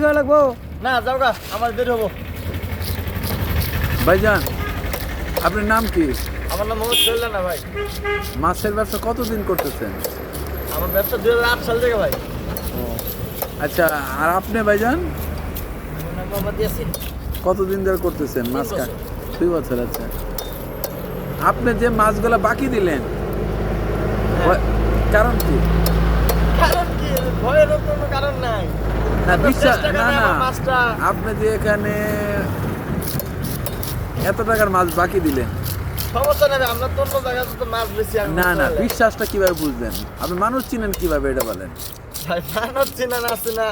যাওয়া লাগবো? না যাও গা, আমার দেরি হবো। ভাইজান আপনার নাম কি? আমার নাম মোহাম্মদ শহীদুল্লাহ না ভাই। মাছের ব্যবসা কতদিন করতেছেন? আমার ব্যবসা 2008 সাল থেকে ভাই। আচ্ছা, আর আপনি ভাইজান আমার নাম মোহাম্মদ ইয়াসিন। কতদিন ধরে করতেছেন মাছ? 3 বছর। 2 বছর। আচ্ছা, আপনি যে মাছগুলা বাকি দিলেন কারণ কি? কারণ কি? ভয়ের কোনো কারণ নাই। না বিশ্বাস চেষ্টা না করে না আমার মাছটা আপনি যে এখানে এত টাকার মাছ বাকি দিলেন, সমস্যা নেই, আমরা তো অন্য জায়গায় তো মাছ বেশি আমি না না বুঝতে পারি। বিশ্বাসটা কিভাবে বুঝলেন? আপনি মানুষ চিনেন কিভাবে এটা বলেন? ভাই মানুষ চিনা না চিনা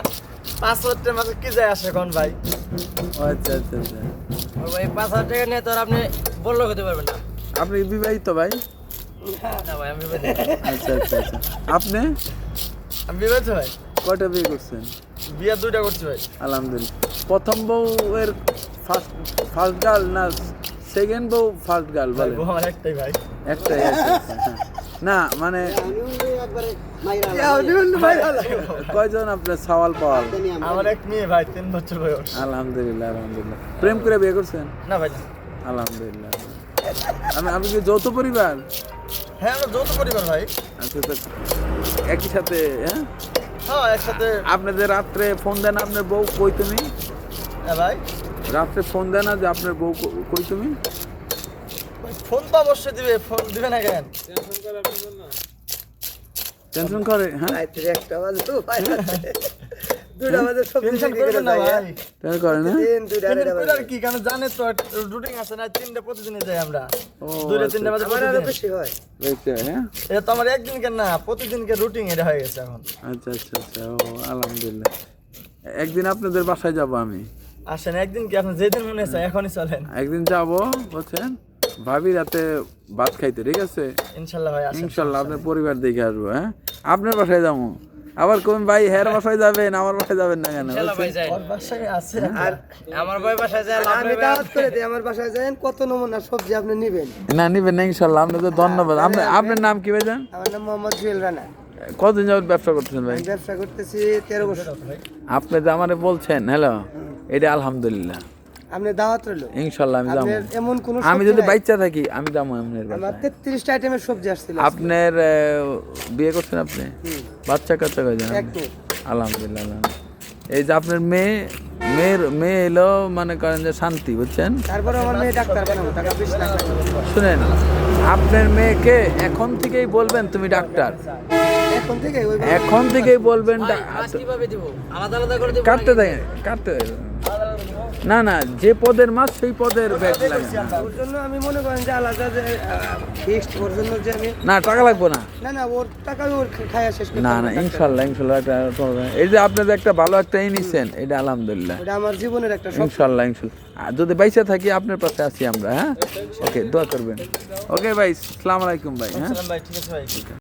500 টাকা মাছ কি যায় আসে কোন ভাই? ও আচ্ছা আচ্ছা আচ্ছা। ভাই 5,000 টাকা নিয়ে তো আর আপনি বড় লোক হতে পারবেন না। আপনি বিবাহিত ভাই? না ভাই আমি আচ্ছা আচ্ছা আচ্ছা। আপনি আমি বিবাহিত ভাই। কয়টা বিয়ে করছেন? বিয়ে 2টা করছি ভাই। আলহামদুলিল্লাহ। প্রথম বউ এর ফার্স্ট গার্ল না সেকেন্ড বউ ফার্স্ট গার্ল ভাই বলেন? বউ আমার একটাই ভাই। একটাই আছে, হ্যাঁ। না মানে কয়জন আপনার সওয়াল পাওয়াল? আমার এক মেয়ে ভাই, 3 বছর বয়স। আলহামদুলিল্লাহ আলহামদুলিল্লাহ। প্রেম করে বিয়ে করছেন? না ভাই। আলহামদুলিল্লাহ। আপনি কি যৌথ পরিবার? হ্যাঁ আমরা যৌথ পরিবার ভাই। আচ্ছা, তো একই সাথে, হ্যাঁ। হ্যাঁ একসাথে। আপনাদের রাত্রে ফোন দেন আপনার বউ কই তুমি? হ্যাঁ ভাই। রাত্রে ফোন দেন না যে আপনার বউ কই তুমি? ফোন তো অবশ্যই দিবে, ফোন দিবে না কেন? টেনশন করে, হ্যাঁ। একটা বাজে তো ভাই 2টা বাজে সব টেনশন করবেন না ভাই। টেনশন করে না? 2টা টেনশন করে আর কি, কারণ জানে তো রুটিন আছে না, 3টা প্রতিদিনে যাই আমরা। ও, 2টা 3টা বাজে আমার আরো প্রতিদিন। বেশি হয়। দেখতে, হ্যাঁ। এটা তো আমার একদিন কেন না, প্রতিদিনকে রুটিন এটা হয়ে গেছে এখন। আচ্ছা আচ্ছা আচ্ছা। ও আলহামদুলিল্লাহ। একদিন আপনাদের বাসায় যাব আমি। আসেন একদিন, কি আপনার যেদিন মনে চায় এখনই চলেন। একদিন যাব, বুঝছেন, ভাবি রাতে ভাত খাইতে, ঠিক আছে? ইনশাল্লাহ ভাই আসেন। ইনশাল্লাহ আপনার পরিবার দেখে আসবো, হ্যাঁ। আপনার বাসায় যাবো, আবার কোন ভাই হের বাসায় যাবেন, আমার বাসায় যাবেন না কেন? ইনশাআল্লাহ ভাই যাই। ওর বাসায় আছে আর আমার ভাই বাসায় যায়, আমি দাওয়াত করে দেই আমার বাসায় যান, কত নমুনা সবজি আপনি নেবেন। না নিবেন না ইনশাল্লাহ। আপনাদের ধন্যবাদ। আপনার নাম কি ভাই জান? আমার নাম মোহাম্মদ জুয়েল রানা। কতদিন যাবত ব্যবসা করতেছেন ভাই? আমি ব্যবসা করতেছি 13 বছর। আপনি যে আমারে বলছেন হ্যালো, এটা আলহামদুলিল্লাহ। আপনি দাওয়াত রইলো। ইনশাল্লাহ আমি যাবো। আপনার এমন কোন আমি সবজি যদি নাই? বাচ্চা থাকি আমি যাবো আপনার আমার বাসায়। 33টা আইটেমের সবজি আসছিল। আপনার বিয়ে করছেন আপনি? বাচ্চা কাচ্চা কয়জন? এক মেয়ে। আলহামদুলিল্লাহ আলহামদুলিল্লাহ। এই যে আপনার মেয়ে এলো, মনে করেন যে শান্তি, বুঝছেন। তারপরে আমার মেয়ে ডাক্তার বানাবো, টাকা 20 লাখ লাগবে। শুনেন, আপনার মেয়েকে এখন থেকেই বলবেন তুমি ডাক্তার। এখন থেকে ওই এখন থেকেই বলবেন কিভাবে দিব? আলাদা আলাদা করে দিব। কাটতে দেয় কাটতে। না না, যে পদের মাছ সেই পদের ব্যাগ লাগে না। ওর জন্য আমি মনে করেন যে আলাদা যে ফিক্সড ওর জন্য যে আমি না টাকা লাগবে না। না না ওর টাকা ওর খায়া শেষ করতে না হবে না ডাক্তার। ইনশাল্লাহ ইনশাল্লাহ। এই যে আপনাদের একটা ভালো একটা নিছেন, এটা আলহামদুলিল্লাহ। ওটা আমার জীবনের একটা স্বপ্ন। ইনশাল্লাহ ইনশাল্লাহ। আর যদি বাইসা থাকি আপনার পাশে আছি আমরা, হ্যাঁ। ওকে, দোয়া করবেন। ওকে ভাই, আসসালামু আলাইকুম ভাই, হ্যাঁ। ভাই ঠিক আছে ভাই।